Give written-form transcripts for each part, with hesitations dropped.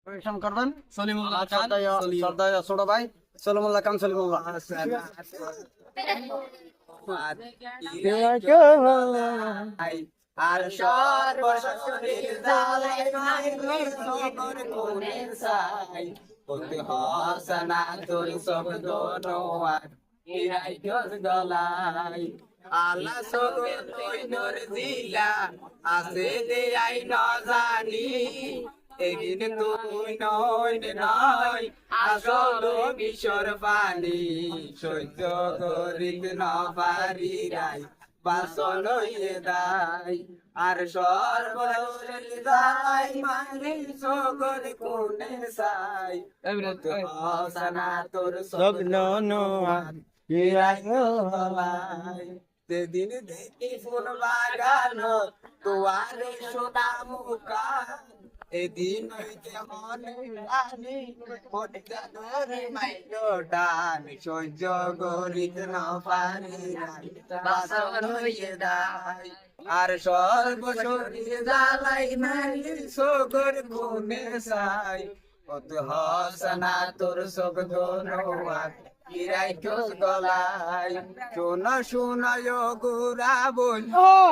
পরিবেশন করবেন সলিমুল্লাহ খান শ্রদ্ধেয় ছোট ভাই সলিমুল্লাহ খান সলিমুল্লাহ। আর সর্বশরীর জালাই মাইর সবর কোনে সাই বলতে হসনা তোর শব্দ নোয়ার ইরাই গজ গলাই আল্লাহ সগর তুই নর দিলা আছে দে আই ন জানি এদিন তুই নয় আসল বিশ্বর পানি সহ্য করিত ন পারি রাই বাসন দাই আর সর্বশরীর দাই মারি সগর কোনে সাই হসনা তোর শব্দ নোয়ার ইরাই গলাই সেদিন দেখি ফুল বাগানো তোয়ারে সোনা মুখা এদিন হইতে মনে রানি পটকানোরে মাইলো ডান সহ্য করিতে না পারি বাসন হইয়ে দাই আর সর্বশরীর জ্বালাই মারি সগর কোনে সাই কত হসনা তোর শব্দ নোয়ার ইরাই গজ গলাই শোনায় গোরা বল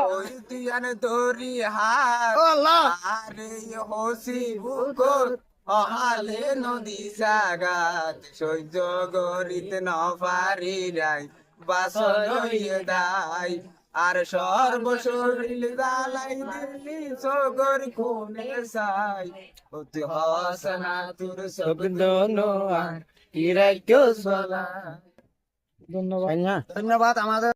ওই তুয়ান দরি হারে হসি বুকর অহালে নদী জাগাত সহ্য গরিত ন পারি রাই বাসন দাই আর সর্বশরীর জ্বালাই দিল্লি সগর কোনে সাই অতি হসনা তোর শব্দ নোয়ার ইরাই গজ গলাই। ধন্যবাদ আমাদের